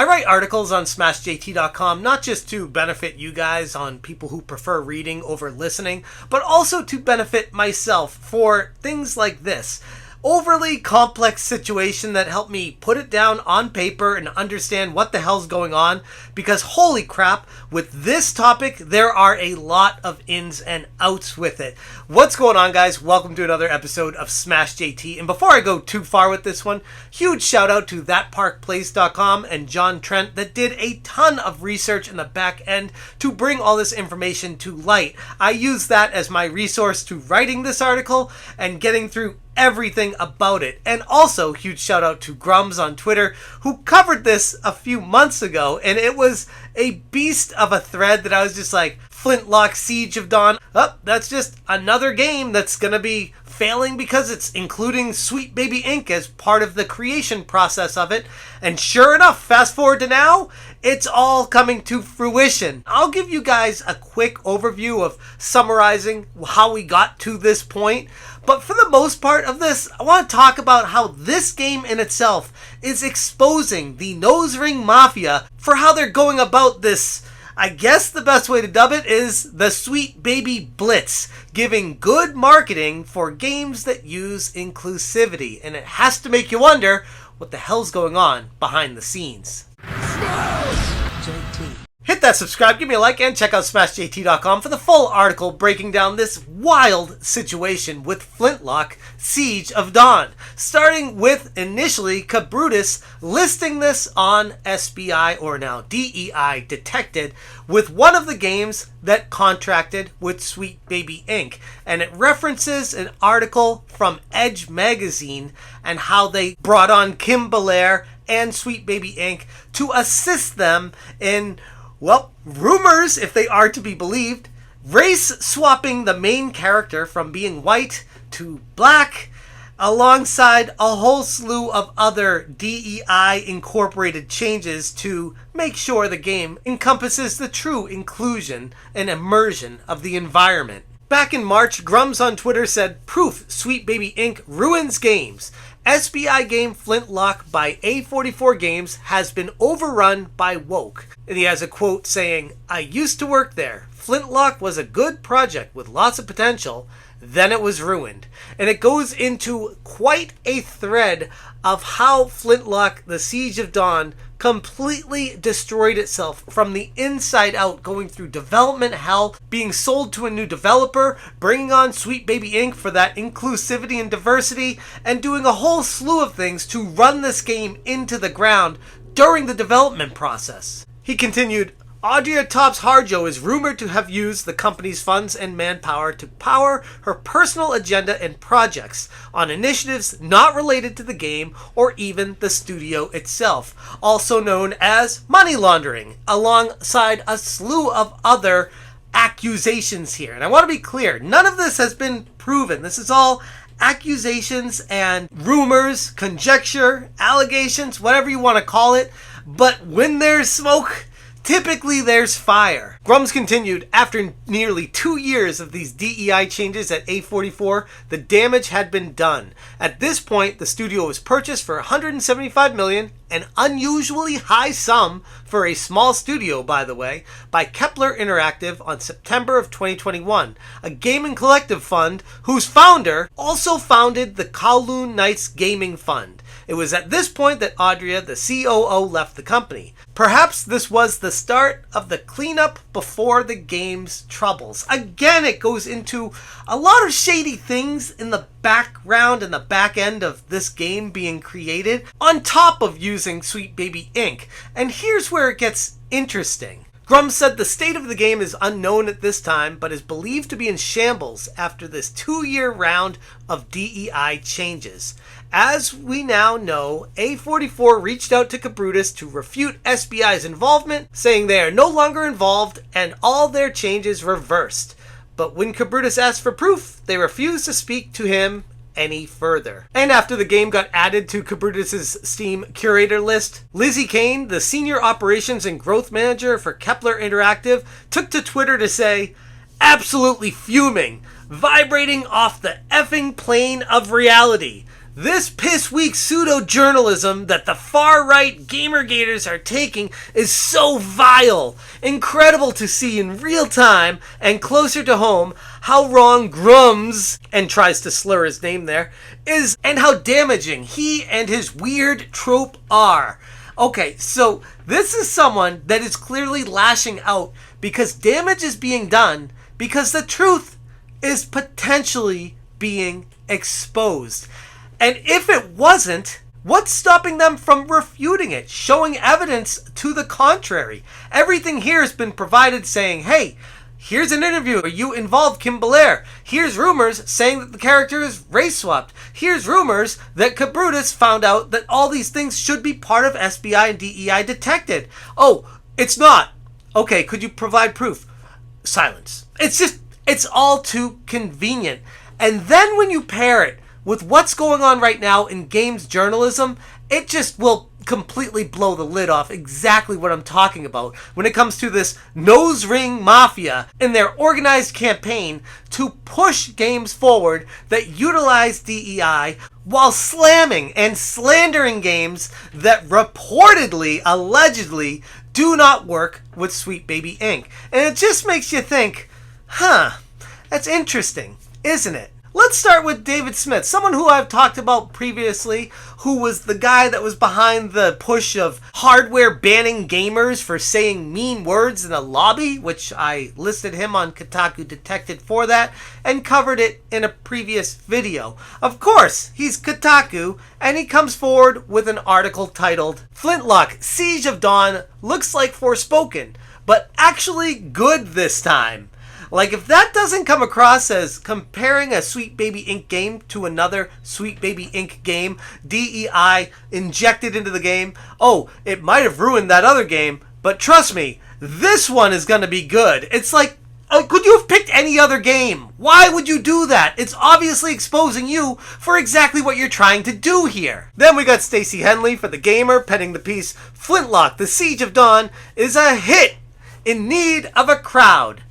I write articles on smashjt.com not just to benefit you guys on people who prefer reading over listening, but also to benefit myself for things like this. Overly complex situation that helped me put it down on paper and understand what the hell's going on, because holy crap, with this topic there are a lot of ins and outs with it. What's going on, guys? Welcome to another episode of Smash JT. And before I go too far with this one, huge shout out to thatparkplace.com and John Trent that did a ton of research in the back end to bring all this information to light. I use that as my resource to writing this article and getting through everything about it. And also huge shout out to Grums on Twitter, who covered this a few months ago, and it was a beast of a thread that I was just like, Flintlock Siege of Dawn, that's just another game that's gonna be failing because it's including Sweet Baby Inc. as part of the creation process of it. And sure enough, fast forward to now, it's all coming to fruition. I'll give you guys a quick overview of summarizing how we got to this point. But for the most part of this, I want to talk about how this game in itself is exposing the nose ring mafia for how they're going about this. I guess the best way to dub it is the Sweet Baby Blitz, giving good marketing for games that use inclusivity. And it has to make you wonder what the hell's going on behind the scenes. JT. Hit that subscribe, give me a like, and check out smashjt.com for the full article breaking down this wild situation with Flintlock Siege of Dawn. Starting with initially Kabrutus listing this on SBI, or now DEI detected, with one of the games that contracted with Sweet Baby Inc. And it references an article from Edge magazine and how they brought on Kim Belair and Sweet Baby Inc. to assist them in, well, rumors, if they are to be believed, race swapping the main character from being white to black, alongside a whole slew of other DEI incorporated changes to make sure the game encompasses the true inclusion and immersion of the environment. Back in March, Grums on Twitter said, "Proof Sweet Baby Inc. ruins games. SBI game Flintlock by A44 Games has been overrun by woke." And he has a quote saying, "I used to work there. Flintlock was a good project with lots of potential. Then it was ruined." And it goes into quite a thread of how Flintlock, the Siege of Dawn, completely destroyed itself from the inside out, going through development hell, being sold to a new developer, bringing on Sweet Baby Inc. for that inclusivity and diversity, and doing a whole slew of things to run this game into the ground during the development process. He continued, "Audria Tops-Harjo is rumored to have used the company's funds and manpower to power her personal agenda and projects on initiatives not related to the game or even the studio itself, also known as money laundering, alongside a slew of other accusations here." And I want to be clear, none of this has been proven. This is all accusations and rumors, conjecture, allegations, whatever you want to call it. But when there's smoke, typically there's fire. Grums continued, "After nearly 2 years of these DEI changes at A44, the damage had been done. At this point, the studio was purchased for $175 million, an unusually high sum for a small studio, by the way, by Kepler Interactive on September of 2021, a gaming collective fund whose founder also founded the Kowloon Knights Gaming Fund. It was at this point that Audria, the COO, left the company. Perhaps this was the start of the cleanup before the game's troubles." Again, it goes into a lot of shady things in the background and the back end of this game being created, on top of using Sweet Baby Inc. And here's where it gets interesting. Grums said the state of the game is unknown at this time, but is believed to be in shambles after this 2-year round of DEI changes. As we now know, A44 reached out to Kabrutus to refute SBI's involvement, saying they are no longer involved and all their changes reversed. But when Kabrutus asked for proof, they refused to speak to him any further. And after the game got added to Kabrutus's Steam curator list, Lizzie Kane, the senior operations and growth manager for Kepler Interactive, took to Twitter to say, "Absolutely fuming, vibrating off the effing plane of reality. This piss weak pseudo-journalism that the far-right gamergators are taking is so vile. Incredible to see in real time and closer to home how wrong Grums, and tries to slur his name there, is, and how damaging he and his weird trope are. Okay, so this is someone that is clearly lashing out because damage is being done because the truth is potentially being exposed. And if it wasn't, what's stopping them from refuting it, showing evidence to the contrary? Everything here has been provided saying, hey, here's an interview where you involved Kim Belair. Here's rumors saying that the character is race swapped. Here's rumors that Kabrutus found out that all these things should be part of SBI and DEI detected. Oh, it's not. Okay, could you provide proof? Silence. It's all too convenient. And then when you pair it with what's going on right now in games journalism, it just will completely blow the lid off exactly what I'm talking about when it comes to this nose ring mafia and their organized campaign to push games forward that utilize DEI while slamming and slandering games that reportedly, allegedly, do not work with Sweet Baby Inc. And it just makes you think, that's interesting, isn't it? Let's start with David Smith, someone who I've talked about previously, who was the guy that was behind the push of hardware banning gamers for saying mean words in a lobby, which I listed him on Kotaku Detected for that, and covered it in a previous video. Of course, he's Kotaku, and he comes forward with an article titled, Flintlock, Siege of Dawn looks like Forspoken, but actually good this time. Like, if that doesn't come across as comparing a Sweet Baby Inc. game to another Sweet Baby Inc. game, DEI injected into the game, oh, it might have ruined that other game, but trust me, this one is going to be good. It's like, could you have picked any other game? Why would you do that? It's obviously exposing you for exactly what you're trying to do here. Then we got Stacey Henley for The Gamer penning the piece, Flintlock, The Siege of Dawn is a hit in need of a crowd.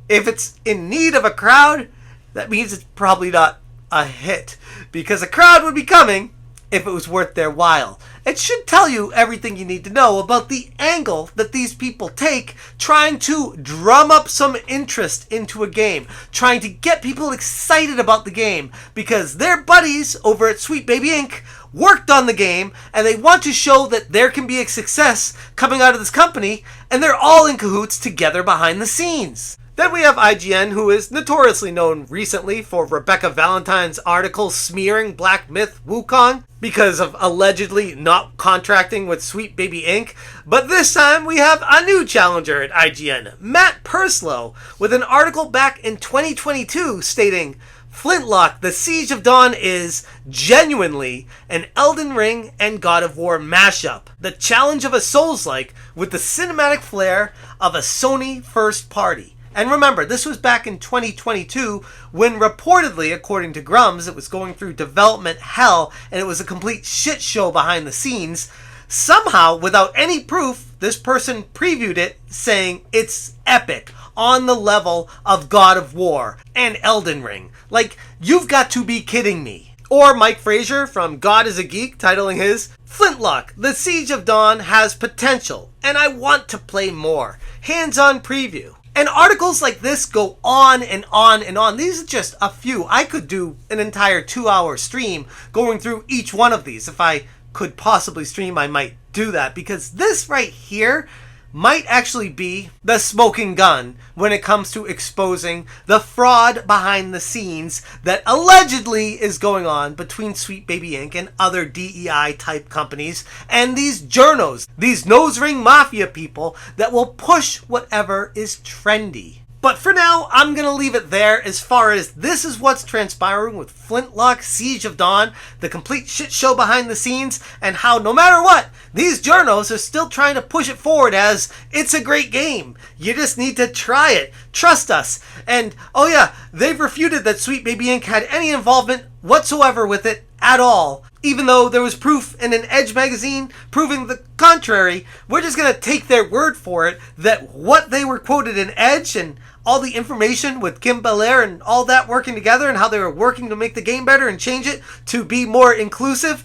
If it's in need of a crowd, that means it's probably not a hit, because a crowd would be coming if it was worth their while. It should tell you everything you need to know about the angle that these people take, trying to drum up some interest into a game, trying to get people excited about the game, because their buddies over at Sweet Baby Inc. worked on the game, and they want to show that there can be a success coming out of this company, and they're all in cahoots together behind the scenes. Then we have IGN, who is notoriously known recently for Rebecca Valentine's article smearing Black Myth Wukong because of allegedly not contracting with Sweet Baby Inc. But this time we have a new challenger at IGN, Matt Purslow, with an article back in 2022 stating, Flintlock, The Siege of Dawn is genuinely an Elden Ring and God of War mashup. The challenge of a Souls-like with the cinematic flair of a Sony first party. And remember, this was back in 2022 when reportedly, according to Grums, it was going through development hell and it was a complete shit show behind the scenes. Somehow, without any proof, this person previewed it saying it's epic, on the level of God of War and Elden Ring. Like, you've got to be kidding me. Or Mike Frazier from God is a Geek titling his, Flintlock, The Siege of Dawn has potential, and I want to play more. Hands-on preview. And articles like this go on and on and on. These are just a few. I could do an entire 2-hour stream going through each one of these. If I could possibly stream, I might do that, because this right here might actually be the smoking gun when it comes to exposing the fraud behind the scenes that allegedly is going on between Sweet Baby Inc. and other DEI type companies and these journos, these nose ring mafia people that will push whatever is trendy. But for now, I'm going to leave it there as far as this is what's transpiring with Flintlock, Siege of Dawn, the complete shit show behind the scenes, and how no matter what, these journos are still trying to push it forward as it's a great game. You just need to try it. Trust us. And, oh yeah, they've refuted that Sweet Baby Inc. had any involvement whatsoever with it at all. Even though there was proof in an Edge magazine proving the contrary, we're just going to take their word for it that what they were quoted in Edge and all the information with Kim Belair and all that working together and how they were working to make the game better and change it to be more inclusive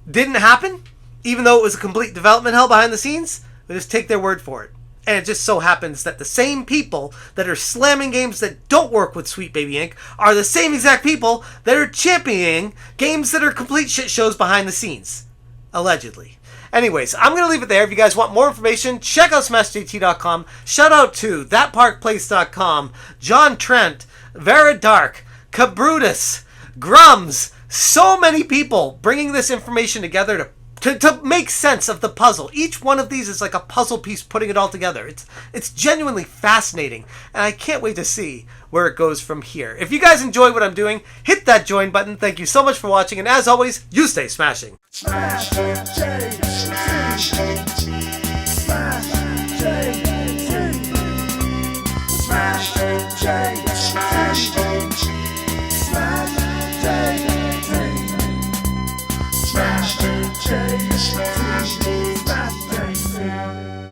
didn't happen, even though it was a complete development hell behind the scenes. We just take their word for it. And it just so happens that the same people that are slamming games that don't work with Sweet Baby Inc. are the same exact people that are championing games that are complete shit shows behind the scenes. Allegedly. Anyways, I'm going to leave it there. If you guys want more information, check out SmashJT.com. Shout out to ThatParkPlace.com, John Trent, Vera Dark, Cabrutus, Grums. So many people bringing this information together to make sense of the puzzle. Each one of these is like a puzzle piece putting it all together. It's genuinely fascinating, and I can't wait to see where it goes from here. If you guys enjoy what I'm doing, hit that join button. Thank you so much for watching, and as always, you stay smashing. Smash it,